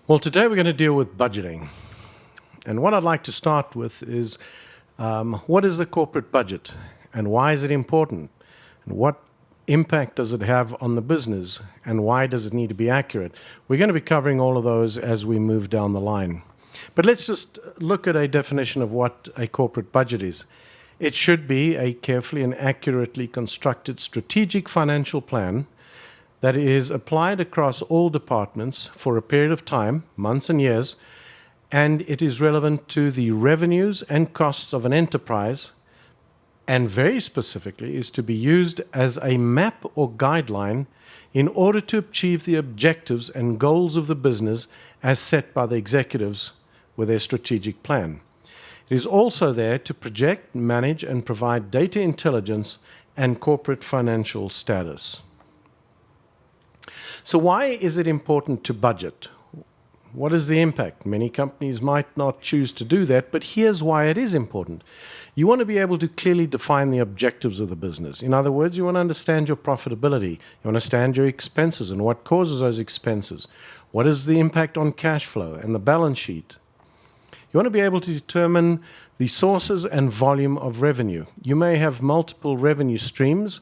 Well, today we're going to deal with budgeting. And what I'd like to start with is what is the corporate budget and why is it important? And what impact does it have on the business and why does it need to be accurate? We're going to be covering all of those as we move down the line. But let's just look at a definition of what a corporate budget is. It should be a carefully and accurately constructed strategic financial plan that is applied across all departments for a period of time, months and years, and it is relevant to the revenues and costs of an enterprise, and very specifically is to be used as a map or guideline in order to achieve the objectives and goals of the business as set by the executives with their strategic plan. It is also there to project, manage, and provide data intelligence and corporate financial status. So why is it important to budget? What is the impact? Many companies might not choose to do that, but here's why it is important. You want to be able to clearly define the objectives of the business. In other words, you want to understand your profitability. You understand your expenses and what causes those expenses. What is the impact on cash flow and the balance sheet? You want to be able to determine the sources and volume of revenue. You may have multiple revenue streams,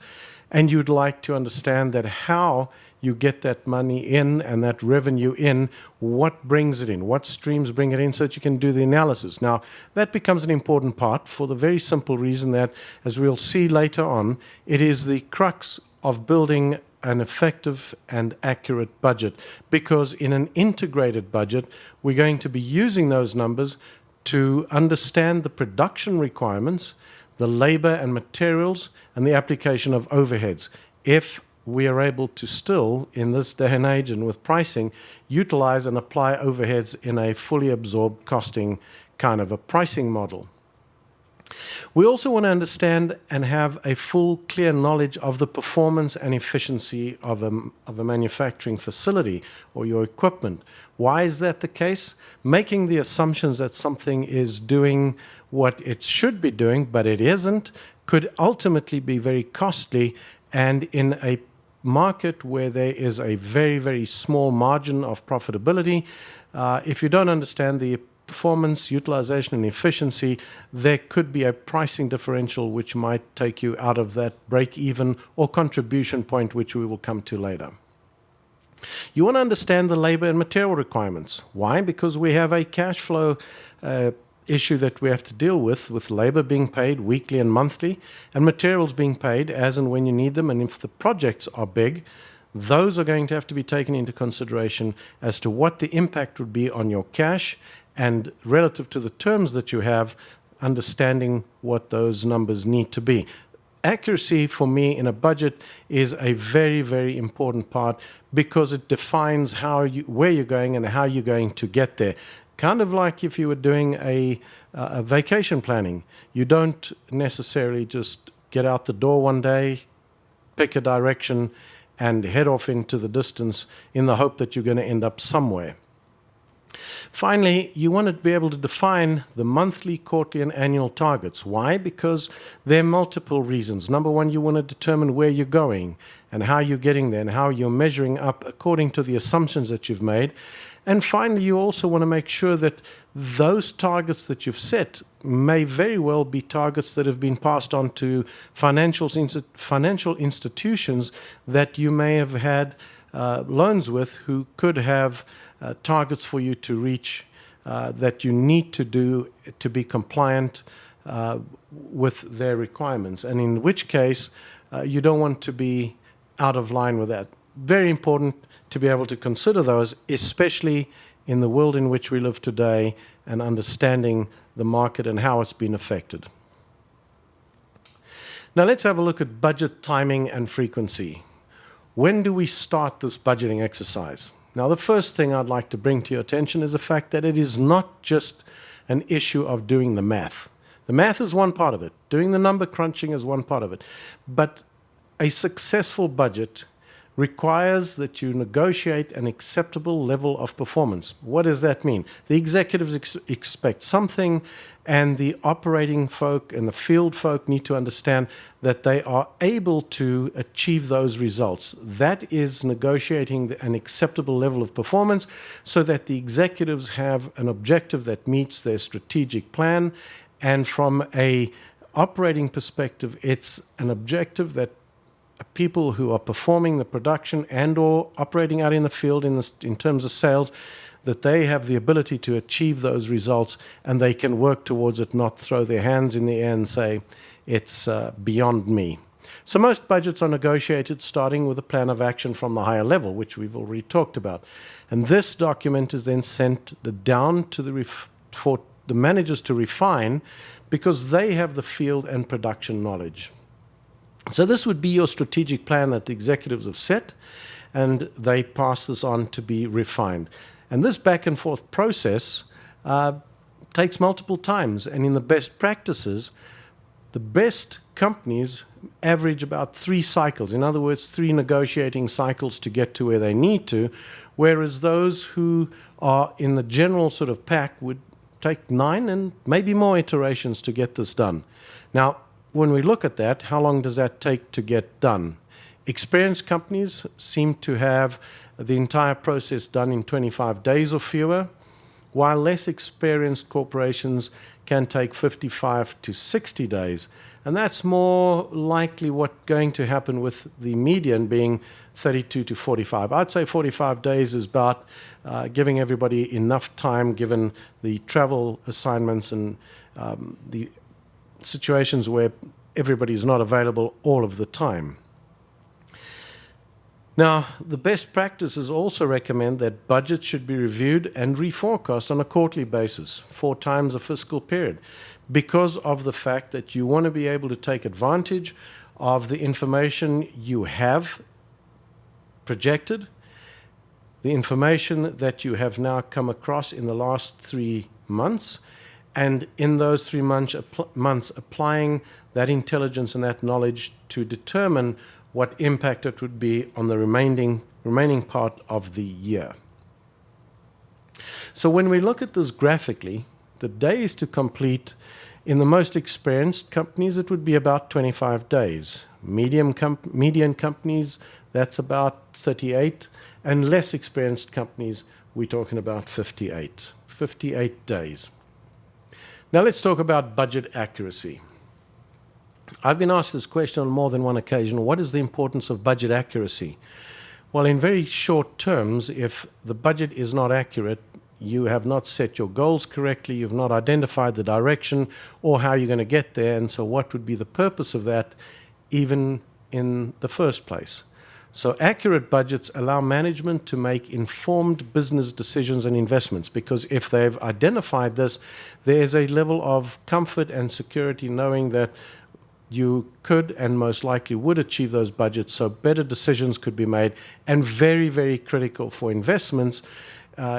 and you'd like to understand that how you get that money in and that revenue in, what brings it in, what streams bring it in, so that you can do the analysis. Now, that becomes an important part for the very simple reason that, as we'll see later on, it is the crux of building an effective and accurate budget, because in an integrated budget, we're going to be using those numbers to understand the production requirements, the labor and materials, and the application of overheads. If we are able to still, in this day and age and with pricing, utilize and apply overheads in a fully absorbed costing kind of a pricing model. We also want to understand and have a full, clear knowledge of the performance and efficiency of a manufacturing facility or your equipment. Why is that the case? Making the assumptions that something is doing what it should be doing, but it isn't, could ultimately be very costly, and in a market where there is a very, very small margin of profitability, if you don't understand the performance, utilization, and efficiency, there could be a pricing differential which might take you out of that break-even or contribution point, which we will come to later. You want to understand the labor and material requirements. Why? Because we have a cash flow issue that we have to deal with labor being paid weekly and monthly, and materials being paid as and when you need them. And if the projects are big, those are going to have to be taken into consideration as to what the impact would be on your cash, and relative to the terms that you have, understanding what those numbers need to be. Accuracy for me in a budget is a very, very important part, because it defines where you're going and how you're going to get there. Kind of like if you were doing a vacation planning. You don't necessarily just get out the door one day, pick a direction, and head off into the distance in the hope that you're going to end up somewhere. Finally, you want to be able to define the monthly, quarterly, and annual targets. Why? Because there are multiple reasons. Number one, you want to determine where you're going and how you're getting there and how you're measuring up according to the assumptions that you've made. And finally, you also want to make sure that those targets that you've set may very well be targets that have been passed on to financial institutions that you may have had loans with, who could have targets for you to reach that you need to do to be compliant with their requirements, and in which case you don't want to be out of line with that. Very important to be able to consider those, especially in the world in which we live today and understanding the market and how it's been affected. Now let's have a look at budget timing and frequency. When do we start this budgeting exercise? Now, the first thing I'd like to bring to your attention is the fact that it is not just an issue of doing the math. The math is one part of it. Doing the number crunching is one part of it. But a successful budget requires that you negotiate an acceptable level of performance. What does that mean? The executives expect something, and the operating folk and the field folk need to understand that they are able to achieve those results. That is negotiating an acceptable level of performance so that the executives have an objective that meets their strategic plan. And from a operating perspective, it's an objective that people who are performing the production and or operating out in the field in terms of sales, that they have the ability to achieve those results, and they can work towards it, not throw their hands in the air and say, it's beyond me. So most budgets are negotiated starting with a plan of action from the higher level, which we've already talked about. And this document is then sent down to for the managers to refine, because they have the field and production knowledge. So this would be your strategic plan that the executives have set, and they pass this on to be refined. And this back and forth process takes multiple times. And in the best practices, the best companies average about 3 cycles. In other words, 3 negotiating cycles to get to where they need to, whereas those who are in the general sort of pack would take 9 and maybe more iterations to get this done. Now, when we look at that, how long does that take to get done? Experienced companies seem to have the entire process done in 25 days or fewer, while less experienced corporations can take 55 to 60 days. And that's more likely what's going to happen, with the median being 32 to 45. I'd say 45 days is about giving everybody enough time, given the travel assignments and the situations where everybody's not available all of the time. Now, the best practices also recommend that budgets should be reviewed and reforecast on a quarterly basis, 4 times a fiscal period, because of the fact that you want to be able to take advantage of the information you have projected, the information that you have now come across in the last 3 months, and in those 3 months applying that intelligence and that knowledge to determine what impact it would be on the remaining part of the year. So when we look at this graphically, the days to complete, in the most experienced companies, it would be about 25 days. Median companies, that's about 38, and less experienced companies, we're talking about 58 days. Now let's talk about budget accuracy. I've been asked this question on more than one occasion. What is the importance of budget accuracy? Well, in very short terms, if the budget is not accurate, you have not set your goals correctly, you've not identified the direction or how you're going to get there, and so what would be the purpose of that even in the first place? So accurate budgets allow management to make informed business decisions and investments, because if they've identified this, there's a level of comfort and security knowing that you could and most likely would achieve those budgets, so better decisions could be made. And very, very critical for investments,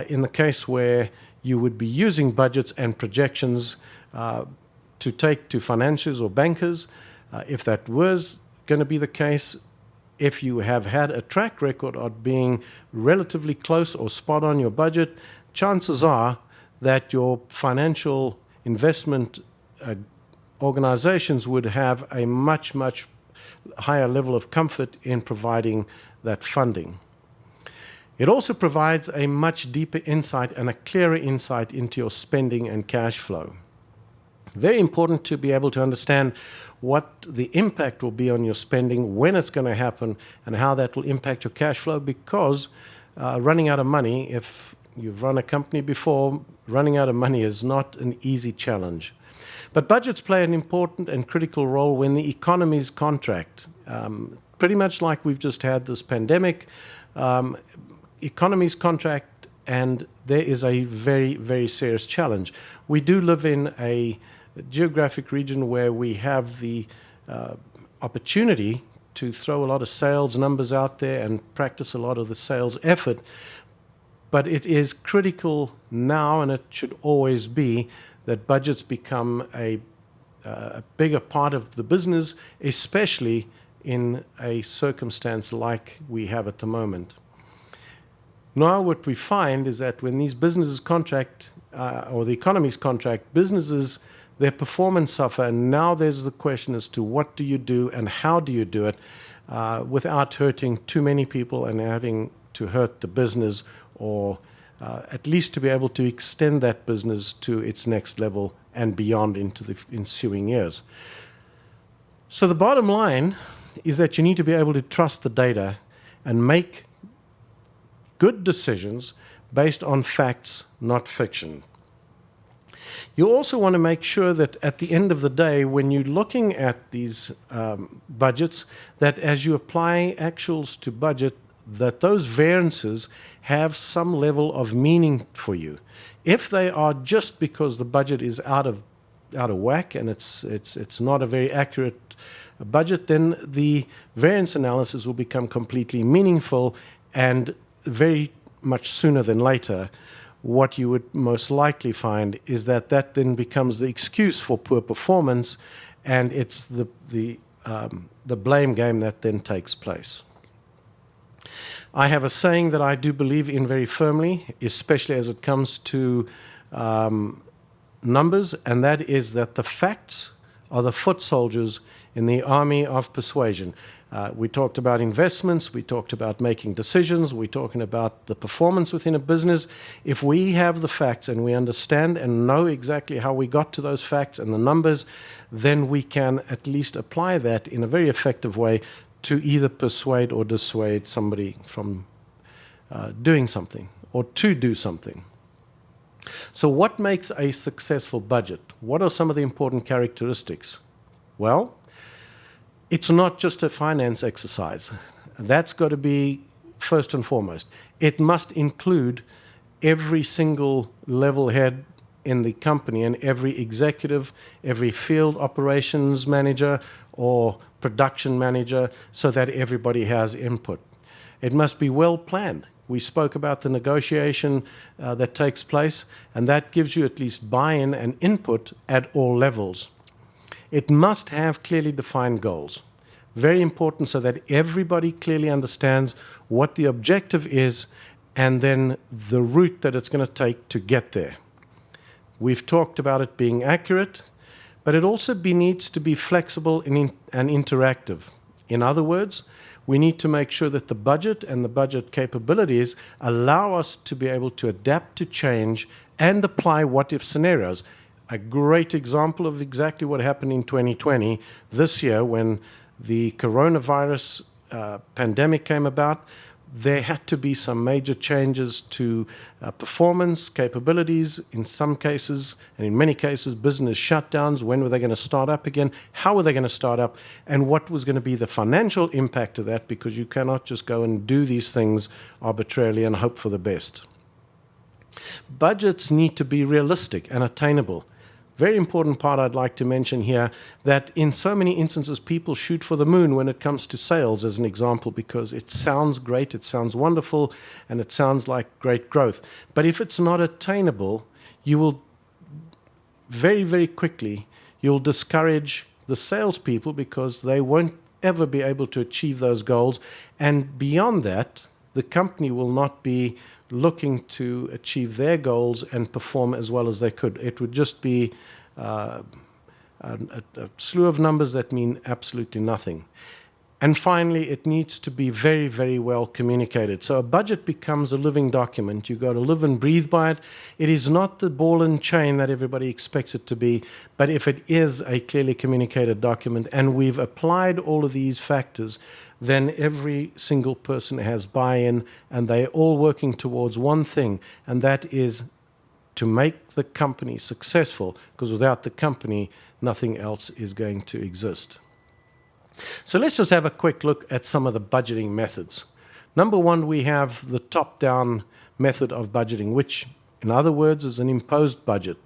in the case where you would be using budgets and projections to take to financiers or bankers, if that was going to be the case, if you have had a track record of being relatively close or spot on your budget, chances are that your financial investment organizations would have a much, much higher level of comfort in providing that funding. It also provides a much deeper insight and a clearer insight into your spending and cash flow. Very important to be able to understand what the impact will be on your spending, when it's going to happen, and how that will impact your cash flow, because running out of money, if you've run a company before, running out of money is not an easy challenge. But budgets play an important and critical role when the economies contract. Pretty much like we've just had this pandemic, economies contract, and there is a very, very serious challenge. We do live in a geographic region where we have the opportunity to throw a lot of sales numbers out there and practice a lot of the sales effort, but it is critical now, and it should always be, that budgets become a bigger part of the business, especially in a circumstance like we have at the moment. Now what we find is that when these businesses contract, or the economies contract, businesses, their performance suffer, and now there's the question as to what do you do and how do you do it without hurting too many people and having to hurt the business, or at least to be able to extend that business to its next level and beyond into the ensuing years. So the bottom line is that you need to be able to trust the data and make good decisions based on facts, not fiction. You also want to make sure that at the end of the day, when you're looking at these budgets, that as you apply actuals to budget, that those variances have some level of meaning for you. If they are just because the budget is out of whack and it's not a very accurate budget, then the variance analysis will become completely meaningful, and very much sooner than later, what you would most likely find is that that then becomes the excuse for poor performance, and it's the blame game that then takes place. I have a saying that I do believe in very firmly, especially as it comes to numbers, and that is that the facts are the foot soldiers in the army of persuasion. We talked about investments, we talked about making decisions, we're talking about the performance within a business. If we have the facts and we understand and know exactly how we got to those facts and the numbers, then we can at least apply that in a very effective way to either persuade or dissuade somebody from doing something or to do something. So what makes a successful budget? What are some of the important characteristics? Well, it's not just a finance exercise. That's got to be first and foremost. It must include every single level head in the company and every executive, every field operations manager or production manager, so that everybody has input. It must be well planned. We spoke about the negotiation that takes place, and that gives you at least buy-in and input at all levels. It must have clearly defined goals. Very important, so that everybody clearly understands what the objective is and then the route that it's going to take to get there. We've talked about it being accurate, but it also needs to be flexible and interactive. In other words, we need to make sure that the budget and the budget capabilities allow us to be able to adapt to change and apply what-if scenarios. A great example of exactly what happened in 2020, this year, when the coronavirus pandemic came about, there had to be some major changes to performance, capabilities, in some cases, and in many cases, business shutdowns. When were they going to start up again? How were they going to start up? And what was going to be the financial impact of that? Because you cannot just go and do these things arbitrarily and hope for the best. Budgets need to be realistic and attainable. Very important part I'd like to mention here, that in so many instances people shoot for the moon when it comes to sales, as an example, because it sounds great, it sounds wonderful, and it sounds like great growth. But if it's not attainable, you will very, very quickly, you'll discourage the salespeople because they won't ever be able to achieve those goals. And beyond that, the company will not be looking to achieve their goals and perform as well as they could. It would just be a slew of numbers that mean absolutely nothing. And finally, it needs to be very, very well communicated. So a budget becomes a living document. You've got to live and breathe by it. It is not the ball and chain that everybody expects it to be, but if it is a clearly communicated document and we've applied all of these factors, then every single person has buy-in, and they're all working towards one thing, and that is to make the company successful, because without the company, nothing else is going to exist. So let's just have a quick look at some of the budgeting methods. Number one, we have the top-down method of budgeting, which, in other words, is an imposed budget.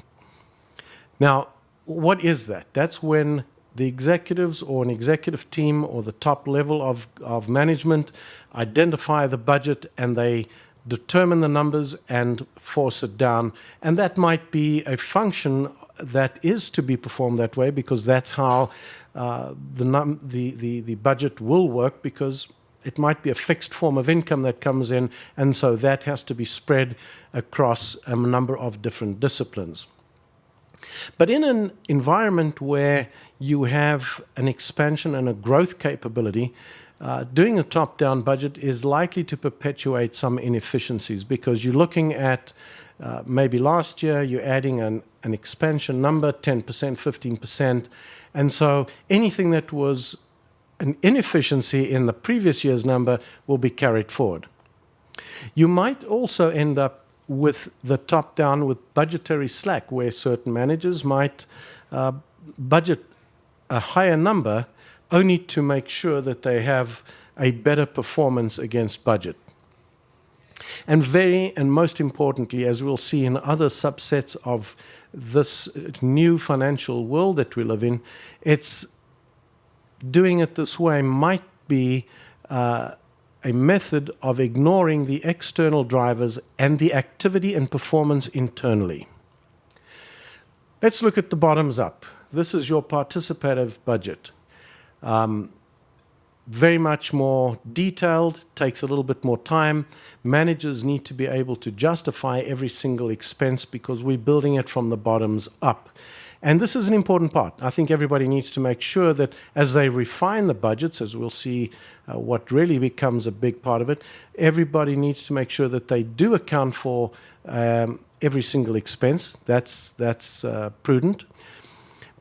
Now, what is that? That's when the executives or an executive team or the top level of management identify the budget and they determine the numbers and force it down. And that might be a function that is to be performed that way, because that's how the budget will work, because it might be a fixed form of income that comes in, and so that has to be spread across a number of different disciplines. But in an environment where you have an expansion and a growth capability, doing a top-down budget is likely to perpetuate some inefficiencies, because you're looking at maybe last year you're adding an expansion number, 10%, 15%, and so anything that was an inefficiency in the previous year's number will be carried forward. You might also end up with the top-down with budgetary slack, where certain managers might budget a higher number only to make sure that they have a better performance against budget. And most importantly, as we'll see in other subsets of this new financial world that we live in, it's doing it this way might be a method of ignoring the external drivers and the activity and performance internally. Let's look at the bottoms up. This is your participative budget. Very much more detailed, takes a little bit more time. Managers need to be able to justify every single expense, because we're building it from the bottoms up. And this is an important part. I think everybody needs to make sure that as they refine the budgets, as we'll see what really becomes a big part of it, everybody needs to make sure that they do account for every single expense. That's prudent.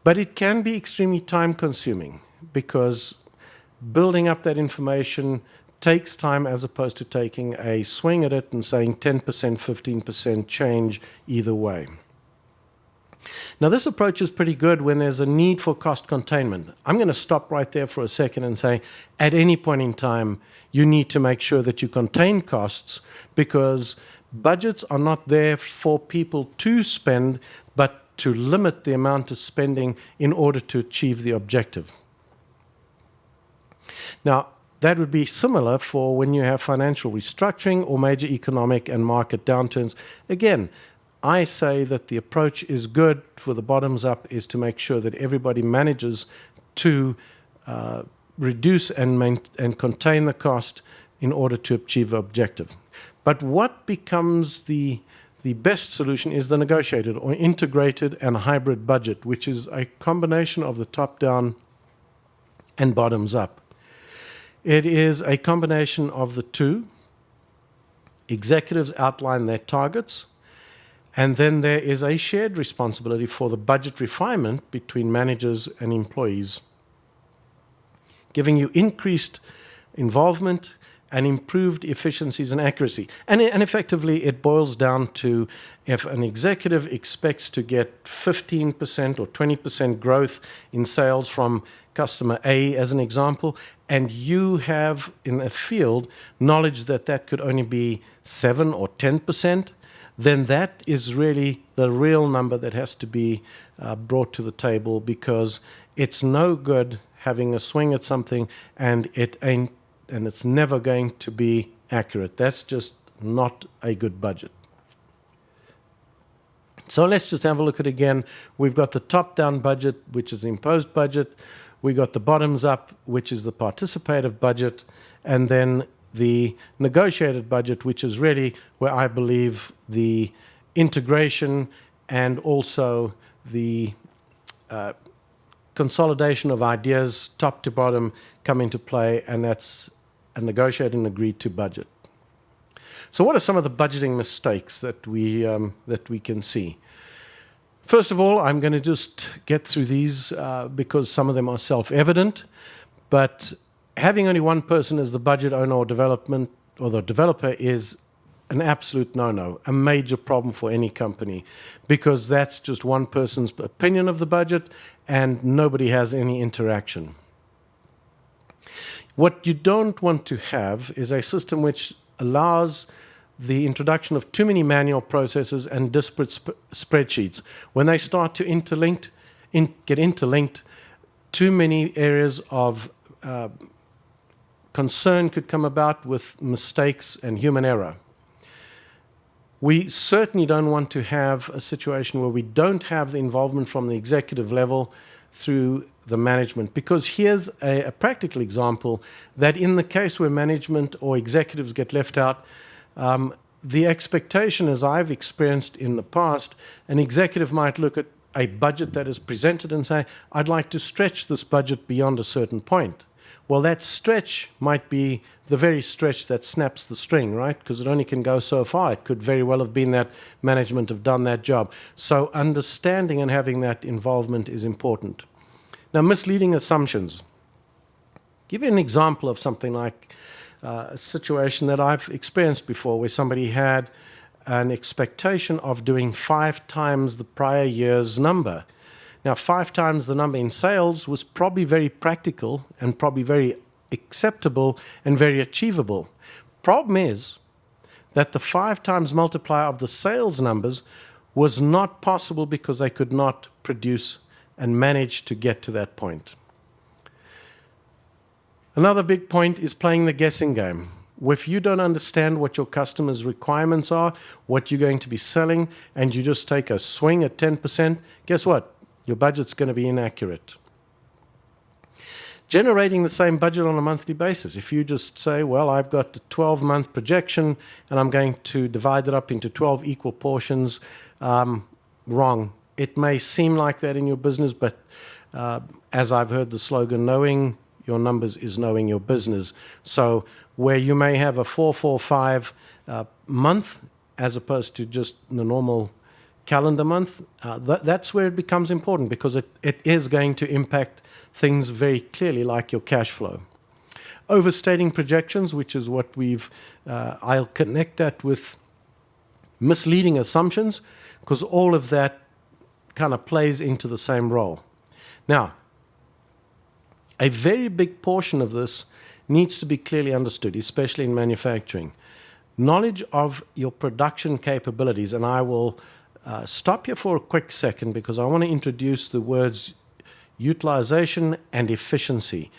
But it can be extremely time-consuming, because building up that information takes time, as opposed to taking a swing at it and saying 10%, 15% change either way. Now, this approach is pretty good when there's a need for cost containment. I'm going to stop right there for a second and say, at any point in time, you need to make sure that you contain costs, because budgets are not there for people to spend, but to limit the amount of spending in order to achieve the objective. Now, that would be similar for when you have financial restructuring or major economic and market downturns. Again, I say that the approach is good for the bottoms up, is to make sure that everybody manages to reduce and contain the cost in order to achieve the objective. But what becomes the best solution is the negotiated or integrated and hybrid budget, which is a combination of the top-down and bottoms-up. It is a combination of the two. Executives outline their targets, and then there is a shared responsibility for the budget refinement between managers and employees, giving you increased involvement and improved efficiencies and accuracy. And effectively, it boils down to, if an executive expects to get 15% or 20% growth in sales from customer A, as an example, and you have in a field knowledge that that could only be 7 or 10%, then that is really the real number that has to be brought to the table, because it's no good having a swing at something and it's never going to be accurate. That's just not a good budget. So let's just have a look at it again. We've got the top-down budget, which is the imposed budget. We got the bottoms-up, which is the participative budget, and then the negotiated budget, which is really where I believe the integration and also the consolidation of ideas, top to bottom, come into play, and that's a negotiated and agreed to budget. So what are some of the budgeting mistakes that we can see? First of all, I'm going to just get through these because some of them are self-evident, but having only one person as the budget owner or development or the developer is an absolute no-no, a major problem for any company, because that's just one person's opinion of the budget and nobody has any interaction. What you don't want to have is a system which allows the introduction of too many manual processes and disparate spreadsheets. When they start to get interlinked, too many areas of concern could come about with mistakes and human error. We certainly don't want to have a situation where we don't have the involvement from the executive level through the management, because here's a practical example that in the case where management or executives get left out, the expectation, as I've experienced in the past, an executive might look at a budget that is presented and say, I'd like to stretch this budget beyond a certain point. Well, that stretch might be the very stretch that snaps the string, right? Because it only can go so far. It could very well have been that management have done that job. So understanding and having that involvement is important. Now, misleading assumptions. Give you an example of something like a situation that I've experienced before, where somebody had an expectation of doing 5 times the prior year's number. Now, 5 times the number in sales was probably very practical and probably very acceptable and very achievable. Problem is that the 5 times multiplier of the sales numbers was not possible because they could not produce and manage to get to that point. Another big point is playing the guessing game. If you don't understand what your customers' requirements are, what you're going to be selling, and you just take a swing at 10%, guess what? Your budget's going to be inaccurate. Generating the same budget on a monthly basis. If you just say, well, I've got a 12-month projection and I'm going to divide it up into 12 equal portions, wrong. It may seem like that in your business, but as I've heard the slogan, knowing your numbers is knowing your business. So where you may have a 4-4-5 month as opposed to just the normal calendar month, that's where it becomes important, because it is going to impact things very clearly, like your cash flow. Overstating projections, which is what I'll connect that with misleading assumptions, because all of that kind of plays into the same role. Now, a very big portion of this needs to be clearly understood, especially in manufacturing. Knowledge of your production capabilities, and I will stop here for a quick second because I want to introduce the words utilization and efficiency.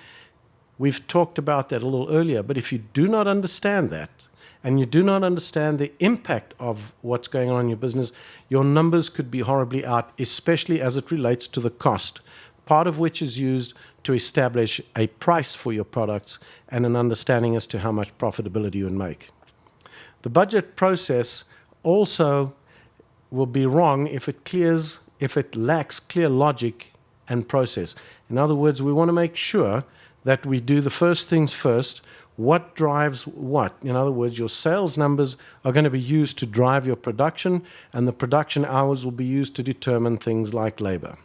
We've talked about that a little earlier, but if you do not understand that, and you do not understand the impact of what's going on in your business, your numbers could be horribly out, especially as it relates to the cost, part of which is used to establish a price for your products and an understanding as to how much profitability you would make. The budget process also will be wrong if it lacks clear logic and process. In other words, we want to make sure that we do the first things first. What drives what? In other words, your sales numbers are going to be used to drive your production, and the production hours will be used to determine things like labor.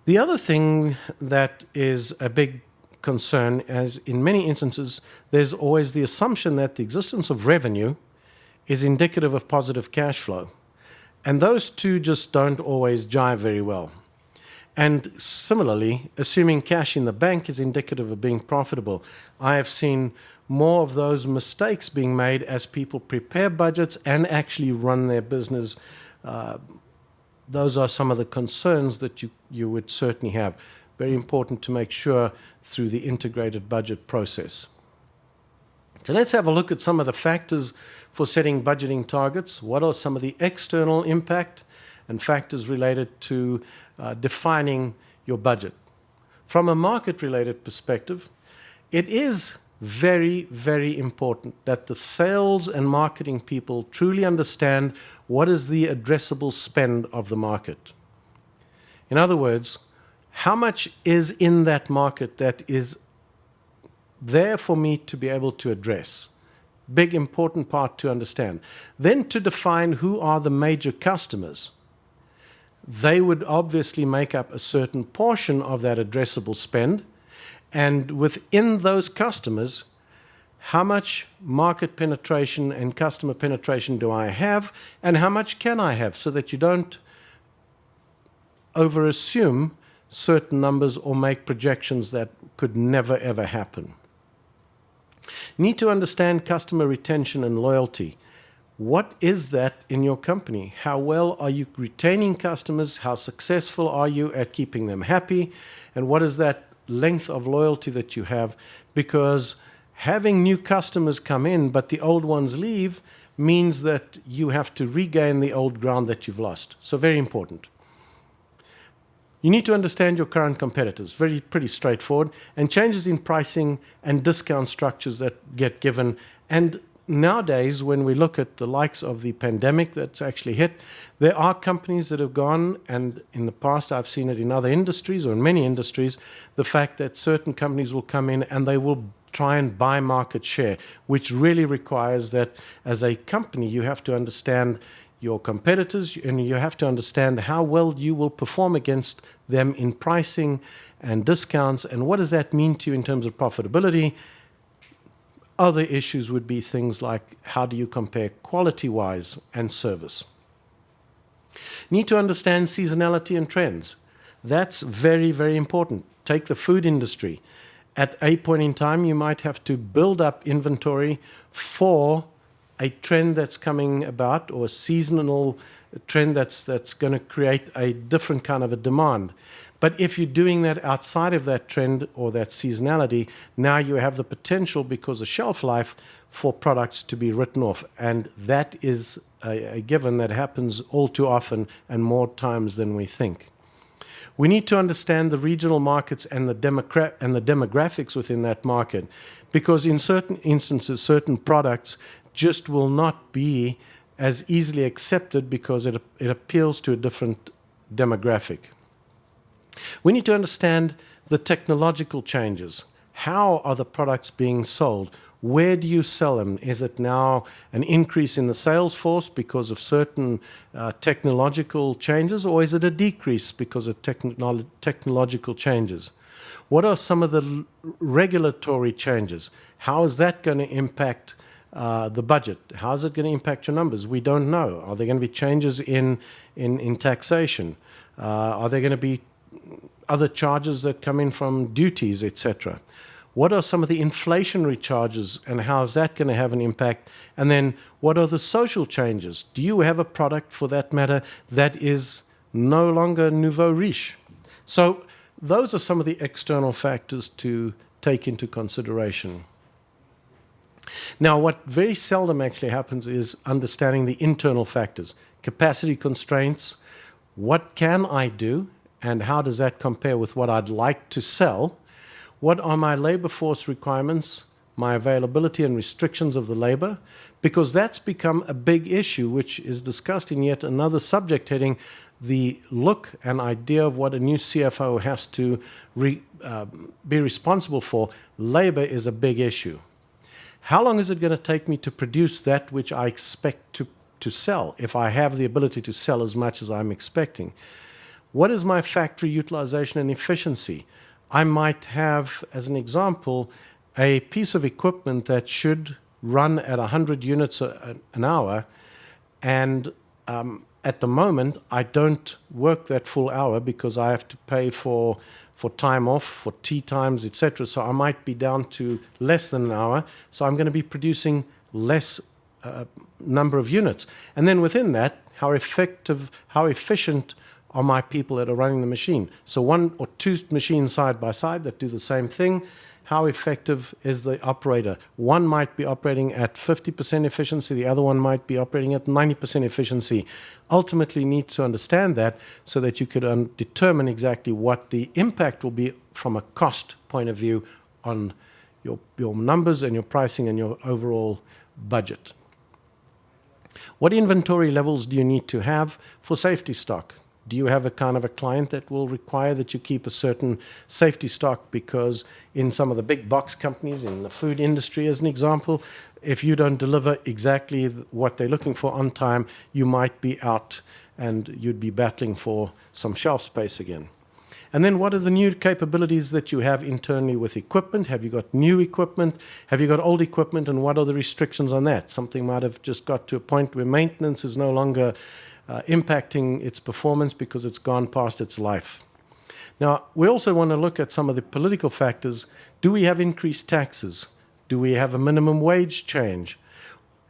The other thing that is a big concern, as in many instances, there's always the assumption that the existence of revenue is indicative of positive cash flow. And those two just don't always jive very well. And similarly, assuming cash in the bank is indicative of being profitable. I have seen more of those mistakes being made as people prepare budgets and actually run their business. Those are some of the concerns that you would certainly have. Very important to make sure through the integrated budget process. So let's have a look at some of the factors for setting budgeting targets. What are some of the external impact and factors related to defining your budget? From a market-related perspective, it is very, very important that the sales and marketing people truly understand what is the addressable spend of the market. In other words, how much is in that market that is there for me to be able to address? Big, important part to understand. Then to define who are the major customers. They would obviously make up a certain portion of that addressable spend. And within those customers, how much market penetration and customer penetration do I have, and how much can I have, so that you don't overassume certain numbers or make projections that could never, ever happen. Need to understand customer retention and loyalty. What is that in your company? How well are you retaining customers? How successful are you at keeping them happy? And what is that length of loyalty that you have? Because Having new customers come in, but the old ones leave, means that you have to regain the old ground that you've lost. So very important. You need to understand your current competitors, pretty straightforward, and changes in pricing and discount structures that get given. And nowadays, when we look at the likes of the pandemic that's actually hit, there are companies that have gone, and in the past I've seen it in other industries or in many industries, the fact that certain companies will come in and they will try and buy market share, which really requires that as a company you have to understand your competitors, and you have to understand how well you will perform against them in pricing and discounts, and what does that mean to you in terms of profitability. Other issues would be things like how do you compare quality-wise and service. Need to understand seasonality and trends. That's very, very important. Take the food industry. At a point in time, you might have to build up inventory for a trend that's coming about, or a seasonal trend that's going to create a different kind of a demand. But if you're doing that outside of that trend or that seasonality, now you have the potential, because of shelf life, for products to be written off. And that is a given that happens all too often and more times than we think. We need to understand the regional markets and the demographics within that market, because in certain instances, certain products just will not be as easily accepted because it appeals to a different demographic. We need to understand the technological changes. How are the products being sold? Where do you sell them? Is it now an increase in the sales force because of certain technological changes, or is it a decrease because of technological changes? What are some of the regulatory changes? How is that going to impact the budget? How is it going to impact your numbers? We don't know. Are there going to be changes in taxation? Are there going to be other charges that come in from duties, etc.? What are some of the inflationary charges, and how is that going to have an impact? And then what are the social changes? Do you have a product, for that matter, that is no longer nouveau riche? So those are some of the external factors to take into consideration. Now, what very seldom actually happens is understanding the internal factors. Capacity constraints, what can I do, and how does that compare with what I'd like to sell? What are my labor force requirements, my availability and restrictions of the labor? Because that's become a big issue, which is discussed in yet another subject heading, the look and idea of what a new CFO has to be responsible for. Labor is a big issue. How long is it going to take me to produce that which I expect to sell, if I have the ability to sell as much as I'm expecting? What is my factory utilization and efficiency? I might have, as an example, a piece of equipment that should run at 100 units an hour, and at the moment I don't work that full hour because I have to pay for time off, for tea times, etc. So I might be down to less than an hour, so I'm going to be producing less number of units. And then within that, how efficient are my people that are running the machine? So one or two machines side by side that do the same thing. How effective is the operator? One might be operating at 50% efficiency, the other one might be operating at 90% efficiency. Ultimately, you need to understand that so that you could determine exactly what the impact will be from a cost point of view on your numbers and your pricing and your overall budget. What inventory levels do you need to have for safety stock? Do you have a kind of a client that will require that you keep a certain safety stock? Because in some of the big box companies, in the food industry as an example, if you don't deliver exactly what they're looking for on time, you might be out and you'd be battling for some shelf space again. And then what are the new capabilities that you have internally with equipment? Have you got new equipment? Have you got old equipment? And what are the restrictions on that? Something might have just got to a point where maintenance is no longer impacting its performance because it's gone past its life. Now, we also want to look at some of the political factors. Do we have increased taxes? Do we have a minimum wage change?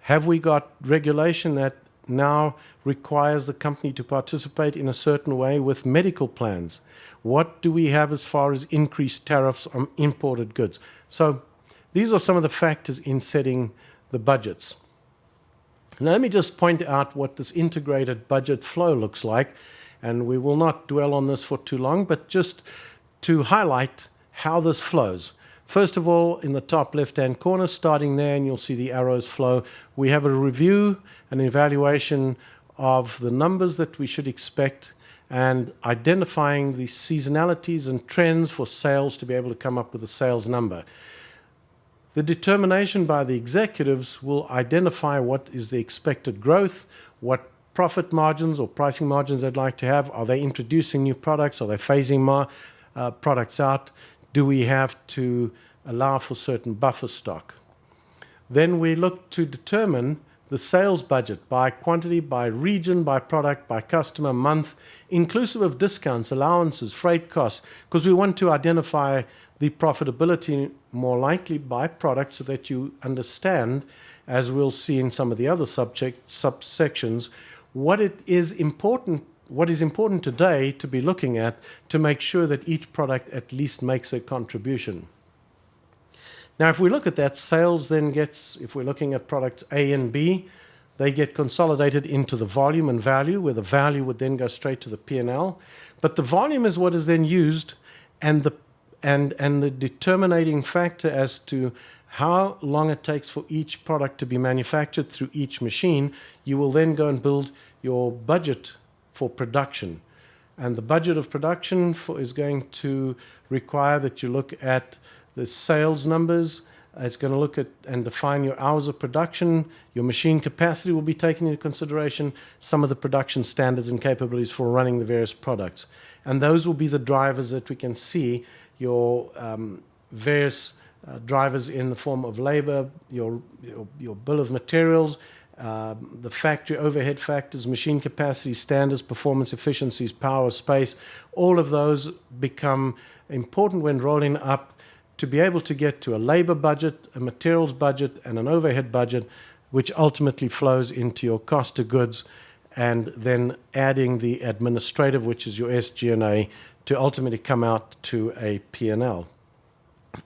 Have we got regulation that now requires the company to participate in a certain way with medical plans? What do we have as far as increased tariffs on imported goods? So These are some of the factors in setting the budgets. Now, let me just point out what this integrated budget flow looks like, and we will not dwell on this for too long, but just to highlight how this flows. First of all, in the top left-hand corner, starting there, and you'll see the arrows flow, we have a review, an evaluation of the numbers that we should expect, and identifying the seasonalities and trends for sales to be able to come up with a sales number. The determination by the executives will identify what is the expected growth, what profit margins or pricing margins they'd like to have. Are they introducing new products? Are they phasing products out? Do we have to allow for certain buffer stock? Then we look to determine the sales budget by quantity, by region, by product, by customer, month, inclusive of discounts, allowances, freight costs, because we want to identify the profitability more likely by product so that you understand, as we'll see in some of the other subsections, what is important today to be looking at to make sure that each product at least makes a contribution. Now, if we look at that, sales then gets, if we're looking at products A and B, they get consolidated into the volume and value, where the value would then go straight to the P&L. But the volume is what is then used, and the determining factor as to how long it takes for each product to be manufactured through each machine. You will then go and build your budget for production. And the budget of production is going to require that you look at the sales numbers. It's going to look at and define your hours of production. Your machine capacity will be taken into consideration, some of the production standards and capabilities for running the various products. And those will be the drivers that we can see, your various drivers in the form of labor, your bill of materials, the factory overhead factors, machine capacity standards, performance efficiencies, power, space. All of those become important when rolling up to be able to get to a labor budget, a materials budget, and an overhead budget, which ultimately flows into your cost of goods, and then adding the administrative, which is your SG&A, to ultimately come out to a P&L.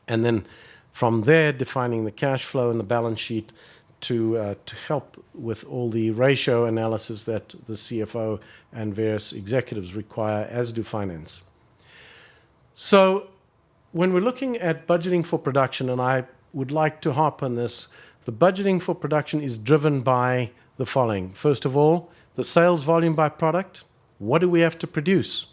And then from there, defining the cash flow and the balance sheet to help with all the ratio analysis that the CFO and various executives require, as do finance. So when we're looking at budgeting for production, and I would like to harp on this, the budgeting for production is driven by the following. First of all, the sales volume by product. What do we have to produce?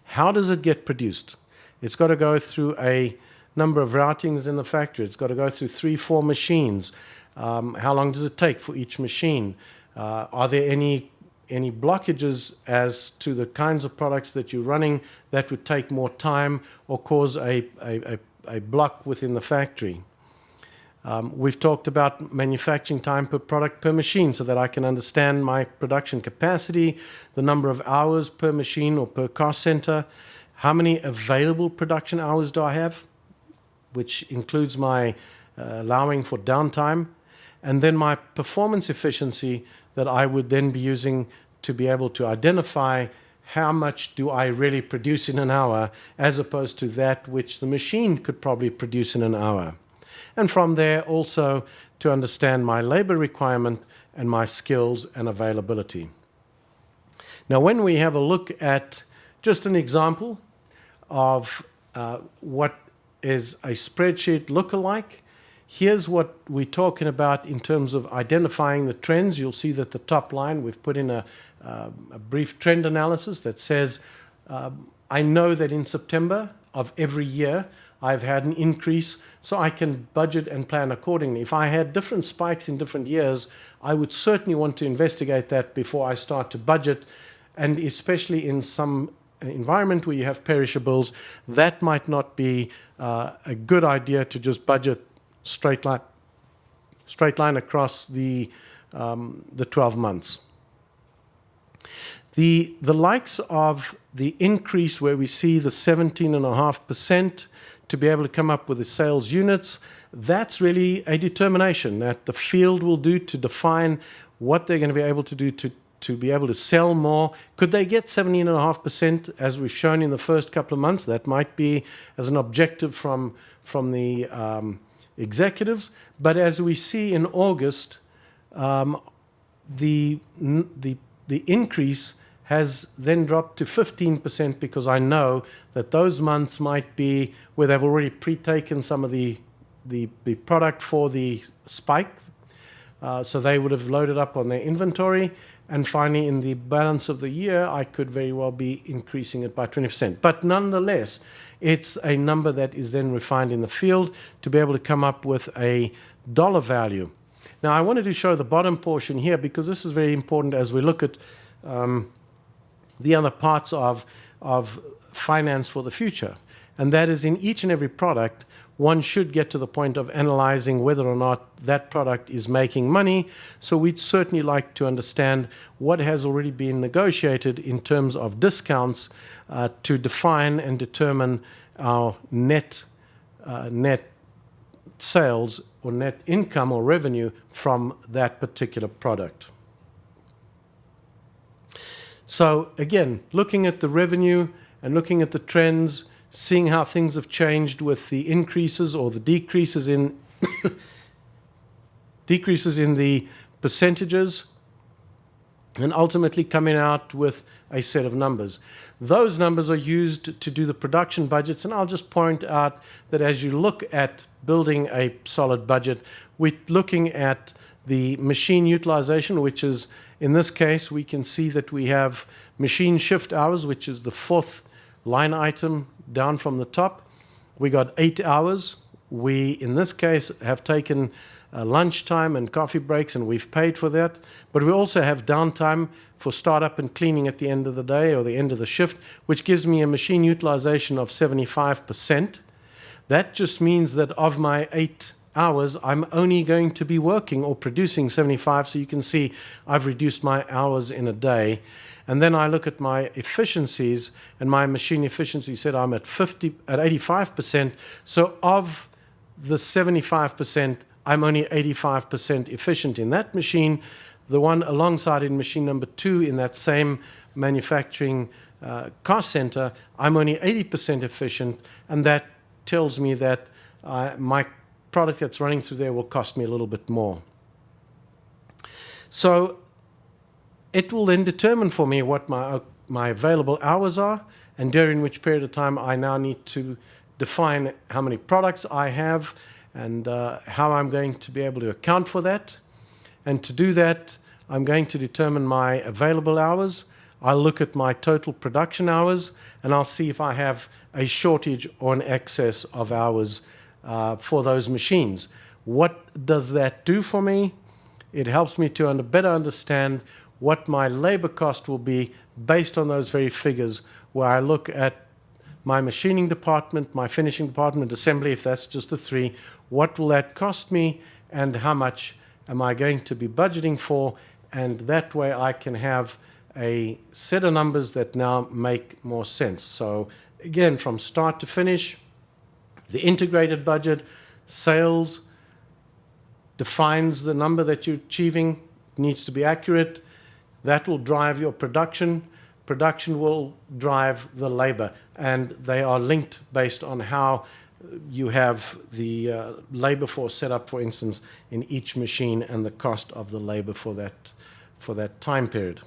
How does it get produced? It's got to go through a number of routings in the factory. It's got to go through 3-4 machines. How long does it take for each machine? Are there any blockages as to the kinds of products that you're running that would take more time or cause a block within the factory? We've talked about manufacturing time per product per machine so that I can understand my production capacity, the number of hours per machine or per cost center, how many available production hours do I have, which includes my allowing for downtime, and then my performance efficiency that I would then be using to be able to identify how much do I really produce in an hour as opposed to that which the machine could probably produce in an hour. And from there also to understand my labor requirement and my skills and availability. Now, when we have a look at just an example of what is a spreadsheet look-alike, here's what we're talking about in terms of identifying the trends. You'll see that the top line, we've put in a brief trend analysis that says, I know that in September of every year, I've had an increase, so I can budget and plan accordingly. If I had different spikes in different years, I would certainly want to investigate that before I start to budget, and especially in some environment where you have perishables, that might not be a good idea to just budget straight line across the 12 months. The likes of the increase where we see the 17.5% to be able to come up with the sales units, that's really a determination that the field will do to define what they're going to be able to do to be able to sell more. Could they get 17.5% as we've shown in the first couple of months? That might be as an objective from the executives. But as we see in August, the increase has then dropped to 15% because I know that those months might be where they've already pre-taken some of the product for the spike. So they would have loaded up on their inventory. And finally, in the balance of the year, I could very well be increasing it by 20%. But nonetheless, it's a number that is then refined in the field to be able to come up with a dollar value. Now, I wanted to show the bottom portion here because this is very important as we look at the other parts of finance for the future. And that is, in each and every product, one should get to the point of analyzing whether or not that product is making money. So we'd certainly like to understand what has already been negotiated in terms of discounts to define and determine our net sales or net income or revenue from that particular product. So again, looking at the revenue and looking at the trends, seeing how things have changed with the increases or the decreases in the percentages, and ultimately coming out with a set of numbers. Those numbers are used to do the production budgets, and I'll just point out that as you look at building a solid budget, we're looking at the machine utilization, which is, in this case, we can see that we have machine shift hours, which is the fourth line item down from the top. We got 8 hours. We, in this case, have taken lunchtime and coffee breaks, and we've paid for that. But we also have downtime for startup and cleaning at the end of the day or the end of the shift, which gives me a machine utilization of 75%. That just means that of my 8 hours, I'm only going to be working or producing 75. So you can see I've reduced my hours in a day. And then I look at my efficiencies, and my machine efficiency said I'm at 85%. So of the 75%, I'm only 85% efficient in that machine. The one alongside in machine number 2 in that same manufacturing cost center, I'm only 80% efficient, and that tells me that my product that's running through there will cost me a little bit more. So it will then determine for me what my available hours are, and during which period of time I now need to define how many products I have and how I'm going to be able to account for that. And to do that, I'm going to determine my available hours. I'll look at my total production hours, and I'll see if I have a shortage or an excess of hours for those machines. What does that do for me? It helps me to better understand what my labor cost will be based on those very figures, where I look at my machining department, my finishing department, assembly, if that's just the 3, what will that cost me, and how much am I going to be budgeting for? And that way I can have a set of numbers that now make more sense. So again, from start to finish, the integrated budget, sales defines the number that you're achieving, it needs to be accurate. That will drive your production. Production will drive the labor, and they are linked based on how you have the labor force set up, for instance, in each machine, and the cost of the labor for that time period.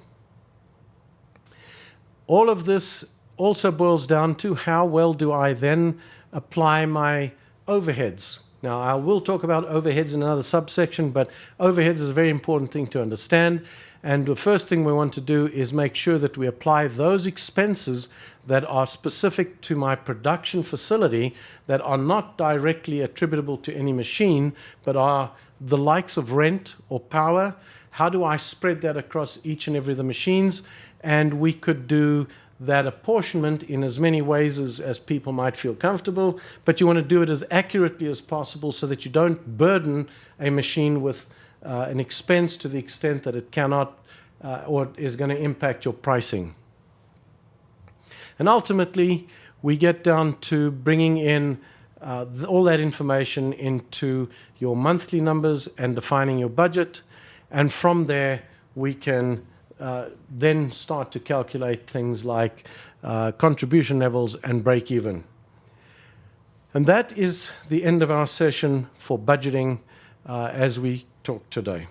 All of this also boils down to how well do I then apply my overheads. Now, I will talk about overheads in another subsection, but overheads is a very important thing to understand. And the first thing we want to do is make sure that we apply those expenses that are specific to my production facility, that are not directly attributable to any machine, but are the likes of rent or power. How do I spread that across each and every of the machines? And we could do that apportionment in as many ways as people might feel comfortable, but you want to do it as accurately as possible so that you don't burden a machine with an expense to the extent that it cannot or is going to impact your pricing. And ultimately, we get down to bringing in all that information into your monthly numbers and defining your budget. And from there, we can then start to calculate things like contribution levels and break even. And that is the end of our session for budgeting as we talk today.